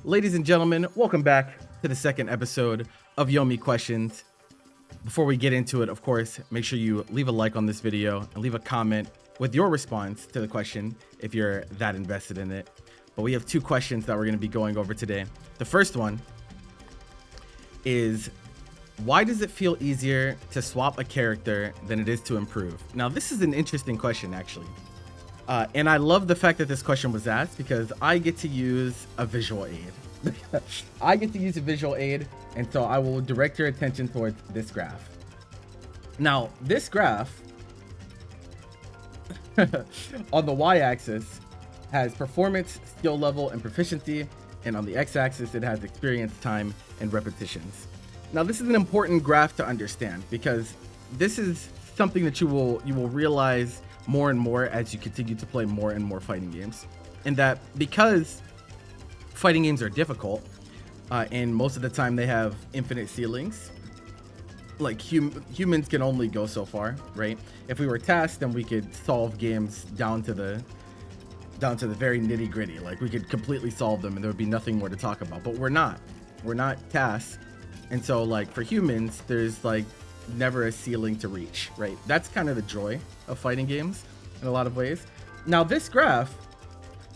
Ladies and gentlemen, welcome back to the second episode of Yomi Questions. Before we get into it, of course, make sure you leave a like on this video and leave a comment with your response to the question if you're that invested in it. But we have two questions that we're going to be going over today. The first one is, why does it feel easier to swap a character than it is to improve? Now, this is an interesting question, actually. And I love the fact that this question was asked because I get to use a visual aid. I get to use a visual aid, and so I will direct your attention towards this graph. Now, this graph on the y-axis has performance, skill level, and proficiency, and on the x-axis it has experience, time, and repetitions. Now, this is an important graph to understand because this is something that you will realize more and more as you continue to play more and more fighting games, and that because fighting games are difficult and most of the time they have infinite ceilings, like humans can only go so far, right? If we were tasked, then we could solve games down to the very nitty gritty. Like, we could completely solve them and there would be nothing more to talk about, but we're not tasked. And so, like, for humans, there's like never a ceiling to reach, right? That's kind of the joy of fighting games in a lot of ways. Now, this graph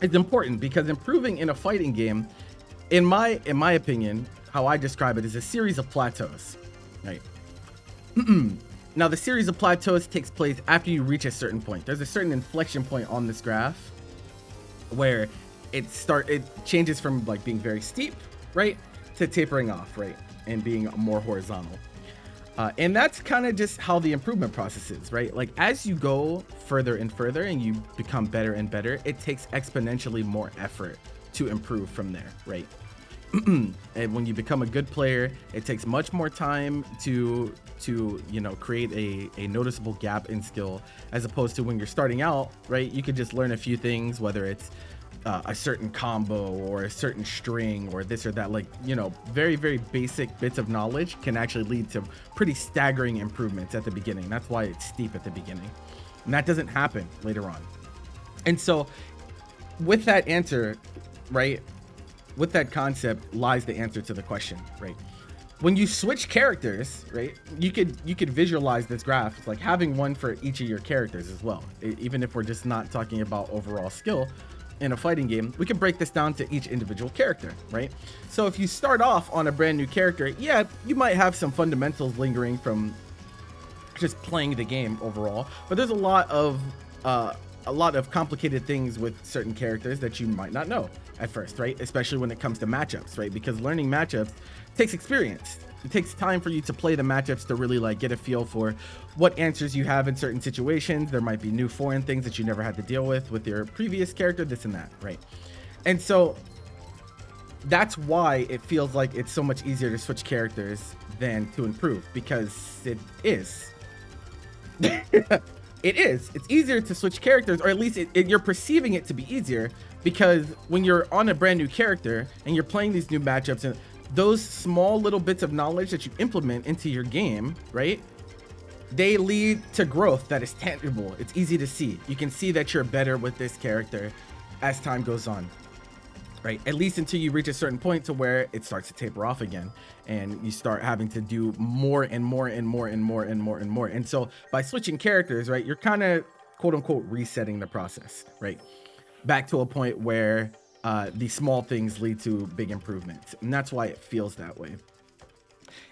is important because improving in a fighting game, in my opinion, how I describe it, is a series of plateaus, right? Now, the series of plateaus takes place after you reach a certain point. There's a certain inflection point on this graph where it changes from like being very steep, right, to tapering off, right, and being more horizontal. And that's kind of just how the improvement process is, right? Like, as you go further and further and you become better and better, it takes exponentially more effort to improve from there, right? And when you become a good player, it takes much more time to create a noticeable gap in skill, as opposed to when you're starting out, right? You could just learn a few things, whether it's a certain combo or a certain string or this or that. Like, very, very basic bits of knowledge can actually lead to pretty staggering improvements at the beginning. That's why it's steep at the beginning, and that doesn't happen later on. And so with that answer, right, with that concept lies the answer to the question, right? When you switch characters, right, you could visualize this graph. It's like having one for each of your characters as well. Even if we're just not talking about overall skill in a fighting game, we can break this down to each individual character, right? So if you start off on a brand new character, yeah, you might have some fundamentals lingering from just playing the game overall, but there's a lot of complicated things with certain characters that you might not know at first, right? Especially when it comes to matchups, right? Because learning matchups takes experience. It takes time for you to play the matchups to really like get a feel for what answers you have in certain situations. There might be new foreign things that you never had to deal with your previous character, this and that, right? And so that's why it feels like it's so much easier to switch characters than to improve, because it is. It's easier to switch characters, or at least you're perceiving it to be easier, because when you're on a brand new character and you're playing these new matchups, and those small little bits of knowledge that you implement into your game, right, they lead to growth that is tangible. It's easy to see. You can see that you're better with this character as time goes on, right? At least until you reach a certain point to where it starts to taper off again and you start having to do more and more and more and more and more and more. And so by switching characters, right, you're kind of quote unquote resetting the process, right, back to a point where these small things lead to big improvements. And that's why it feels that way.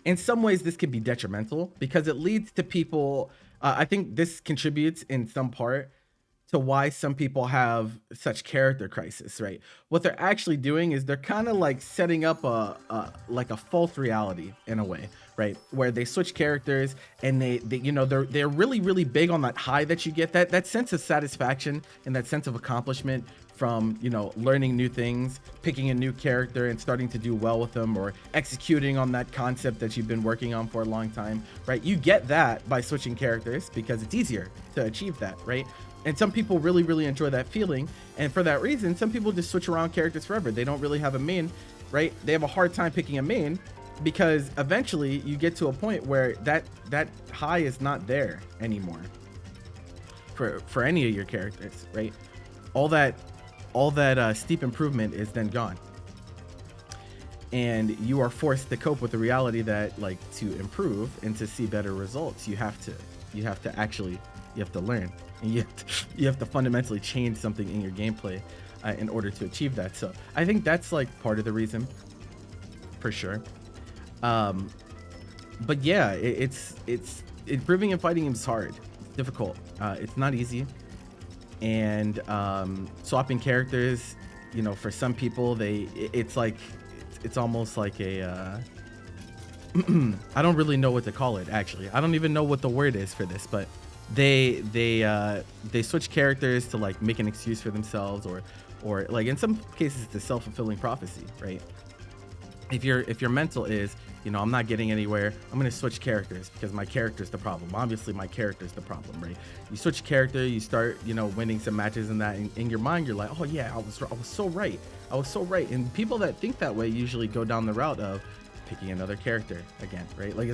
In some ways, this can be detrimental because it leads to people, I think this contributes in some part to why some people have such character crisis, right? What they're actually doing is they're kind of like setting up a false reality in a way, right? Where they switch characters and they're really, really big on that high that you get, that sense of satisfaction and that sense of accomplishment from, learning new things, picking a new character and starting to do well with them, or executing on that concept that you've been working on for a long time, right? You get that by switching characters because it's easier to achieve that, right? And some people really, really enjoy that feeling. And for that reason, some people just switch around characters forever. They don't really have a main, right? They have a hard time picking a main because eventually you get to a point where that high is not there anymore for any of your characters, right? All that steep improvement is then gone. and you are forced to cope with the reality that, like, to improve and to see better results, you have to actually, you have to learn, and you have to fundamentally change something in your gameplay in order to achieve that. So I think that's like part of the reason, for sure. But yeah, it's improving in fighting games is hard. It's difficult. It's not easy. And swapping characters, you know, for some people, it's like it's almost like a I don't really know what to call it, actually. I don't even know what the word is for this, but they switch characters to like make an excuse for themselves, or like in some cases it's a self-fulfilling prophecy, right? If your mental is, you know, I'm not getting anywhere, I'm gonna switch characters because my character's the problem. Obviously my character's the problem, right? You switch character, you start, you know, winning some matches, and that in your mind you're like, oh yeah, I was so right, and people that think that way usually go down the route of picking another character again, right? Like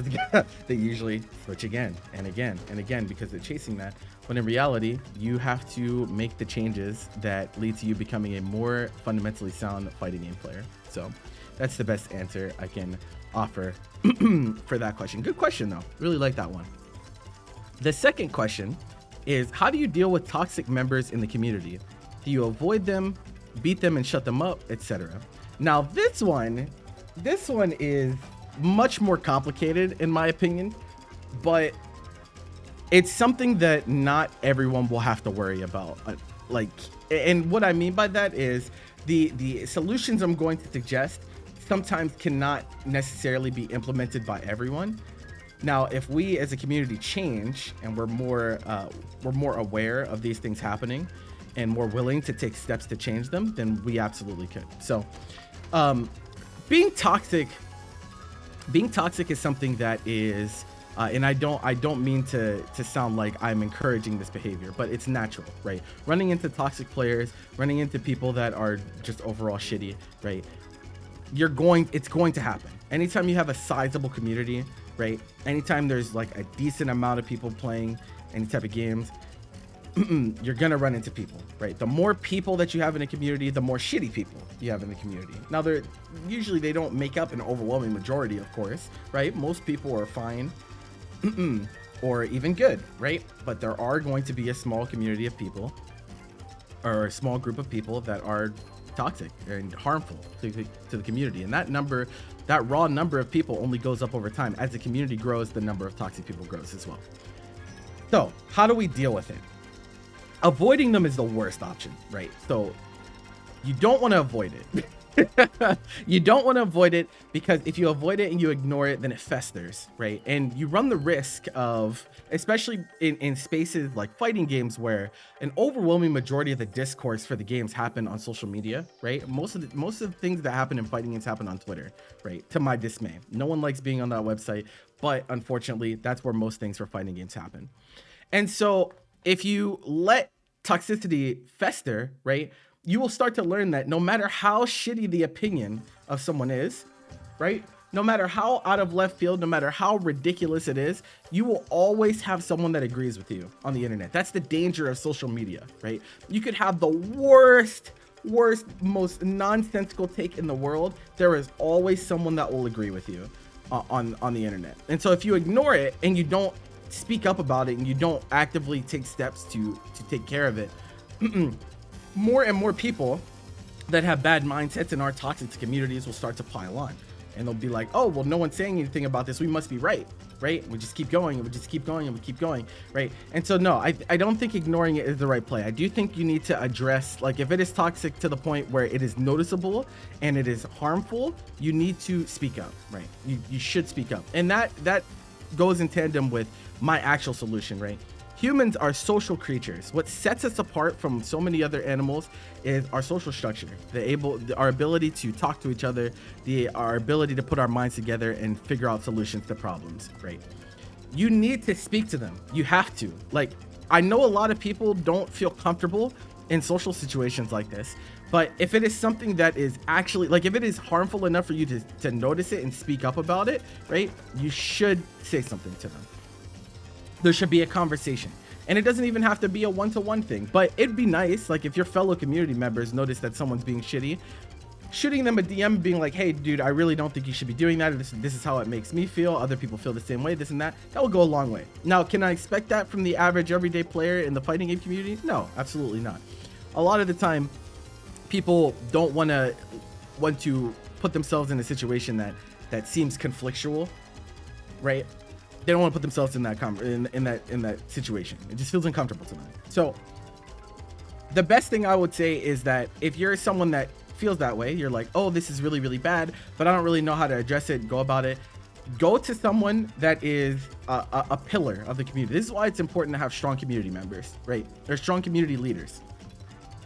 they usually switch again and again and again because they're chasing that, when in reality you have to make the changes that lead to you becoming a more fundamentally sound fighting game player. So that's the best answer I can offer for that question. Good question though, really like that one. The second question is, how do you deal with toxic members in the community? Do you avoid them, beat them and shut them up, etc.? Now this one is much more complicated in my opinion, but it's something that not everyone will have to worry about. Like, and what I mean by that is the solutions I'm going to suggest sometimes cannot necessarily be implemented by everyone. Now, if we as a community change and we're more aware of these things happening and more willing to take steps to change them, then we absolutely could. So, being toxic is something that is, and I don't mean to sound like I'm encouraging this behavior, but it's natural, right? Running into toxic players, running into people that are just overall shitty, right? It's going to happen. Anytime you have a sizable community, right? Anytime there's like a decent amount of people playing any type of games, you're gonna run into people, right? The more people that you have in a community, the more shitty people you have in the community. Now, they don't make up an overwhelming majority, of course, right? Most people are fine or even good, right? But there are going to be a small community of people, or a small group of people that are toxic and harmful to the community, and that raw number of people only goes up over time. As the community grows, the number of toxic people grows as well. So how do we deal with it? Avoiding them is the worst option, right? So you don't want to avoid it. You don't want to avoid it, because if you avoid it and you ignore it, then it festers, right? And you run the risk of, especially in spaces like fighting games where an overwhelming majority of the discourse for the games happen on social media, right? Most of the things that happen in fighting games happen on Twitter, right? To my dismay, no one likes being on that website, but unfortunately that's where most things for fighting games happen. And so if you let toxicity fester, right, you will start to learn that no matter how shitty the opinion of someone is, right? No matter how out of left field, no matter how ridiculous it is, you will always have someone that agrees with you on the internet. That's the danger of social media, right? You could have the worst, most nonsensical take in the world. There is always someone that will agree with you on the internet. And so if you ignore it and you don't speak up about it and you don't actively take steps to take care of it, more and more people that have bad mindsets and are toxic to communities will start to pile on, and they'll be like, oh, well, no one's saying anything about this, we must be right? We just keep going and we just keep going and we keep going, right? And so no, I don't think ignoring it is the right play. I do think you need to address, like, if it is toxic to the point where it is noticeable and it is harmful, you need to speak up, right? You should speak up, and that goes in tandem with my actual solution, right? Humans are social creatures. What sets us apart from so many other animals is our social structure, our ability to talk to each other, our ability to put our minds together and figure out solutions to problems, right? You need to speak to them. You have to. Like, I know a lot of people don't feel comfortable in social situations like this, but if it is something that is actually, like, if it is harmful enough for you to notice it and speak up about it, right, you should say something to them. There should be a conversation, and it doesn't even have to be a one-to-one thing, but it'd be nice, like, if your fellow community members notice that someone's being shitty, shooting them a DM being like, hey dude, I really don't think you should be doing that. This is how it makes me feel. Other people feel the same way, this and that. That will go a long way. Now, can I expect that from the average everyday player in the fighting game community? No, absolutely not. A lot of the time, people don't want to put themselves in a situation that seems conflictual, right? They don't want to put themselves in that situation. It just feels uncomfortable to them. So the best thing I would say is that if you're someone that feels that way, you're like, oh, this is really, really bad, but I don't really know how to address it, go about it, go to someone that is a pillar of the community. This is why it's important to have strong community members, right? Or strong community leaders.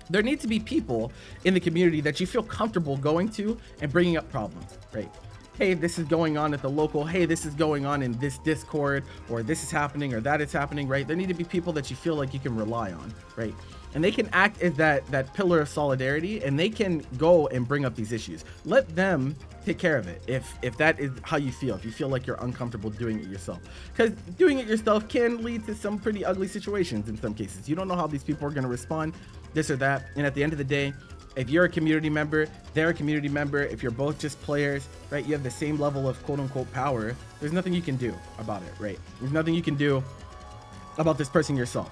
There need to be people in the community that you feel comfortable going to and bringing up problems, right? Hey, this is going on at the local. Hey, this is going on in this Discord, or this is happening, or that is happening, right? There need to be people that you feel like you can rely on, right? And they can act as that pillar of solidarity, and they can go and bring up these issues. Let them take care of it if that is how you feel, if you feel like you're uncomfortable doing it yourself. Because doing it yourself can lead to some pretty ugly situations in some cases. You don't know how these people are going to respond, this or that. And at the end of the day, if you're a community member, they're a community member, if you're both just players, right, you have the same level of quote unquote power, there's nothing you can do about it, right? There's nothing you can do about this person yourself.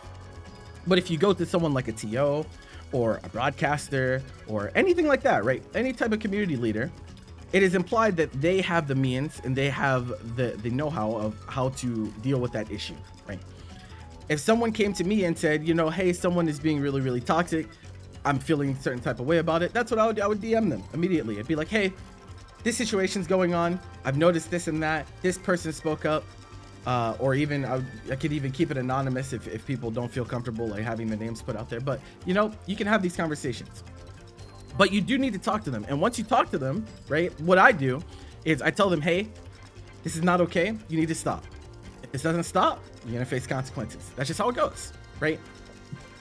But if you go to someone like a TO or a broadcaster or anything like that, right, any type of community leader, it is implied that they have the means and they have the know-how of how to deal with that issue, right? If someone came to me and said, you know, hey, someone is being really, really toxic, I'm feeling a certain type of way about it, that's what I would DM them immediately. I'd be like, hey, this situation's going on. I've noticed this and that. This person spoke up. Or even I could even keep it anonymous if people don't feel comfortable like having the names put out there. But you know, you can have these conversations, but you do need to talk to them. And once you talk to them, right, what I do is I tell them, hey, this is not okay. You need to stop. If this doesn't stop, you're gonna face consequences. That's just how it goes, right?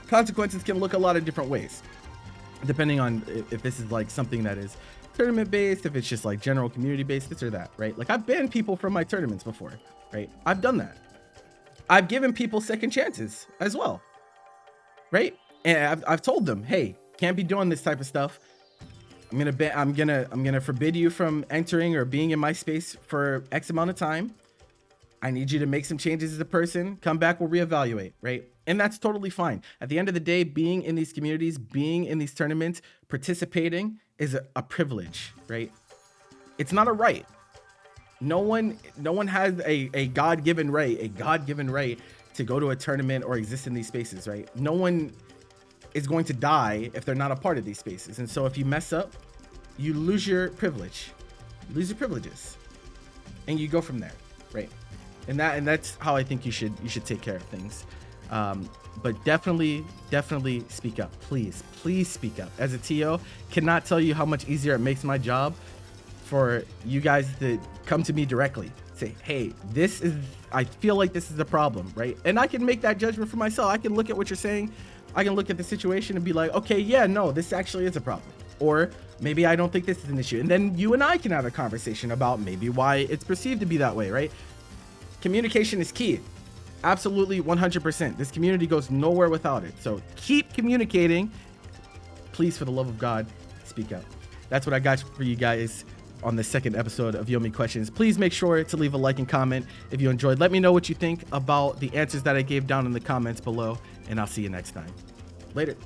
Consequences can look a lot of different ways, depending on if this is like something that is tournament based, if it's just like general community based, this or that, right? Like I've banned people from my tournaments before, right? I've done that. I've given people second chances as well, right? And I've told them, hey, can't be doing this type of stuff. I'm gonna forbid you from entering or being in my space for X amount of time. I need you to make some changes as a person. Come back, we'll reevaluate, right? And that's totally fine. At the end of the day, being in these communities, being in these tournaments, participating is a privilege, right? It's not a right. No one has a God-given right to go to a tournament or exist in these spaces, right? No one is going to die if they're not a part of these spaces. And so if you mess up, you lose your privilege. You lose your privileges. And you go from there, right? And that's how I think you should take care of things. But definitely speak up. Please speak up. As a TO, cannot tell you how much easier it makes my job for you guys to come to me directly. Say, hey, I feel like this is a problem, right? And I can make that judgment for myself. I can look at what you're saying. I can look at the situation and be like, okay, yeah, no, this actually is a problem. Or maybe I don't think this is an issue. And then you and I can have a conversation about maybe why it's perceived to be that way, right? Communication is key. Absolutely 100%. This community goes nowhere without it. So keep communicating. Please, for the love of God, speak up. That's what I got for you guys on the second episode of Yomi Questions. Please make sure to leave a like and comment if you enjoyed. Let me know what you think about the answers that I gave down in the comments below, and I'll see you next time. Later.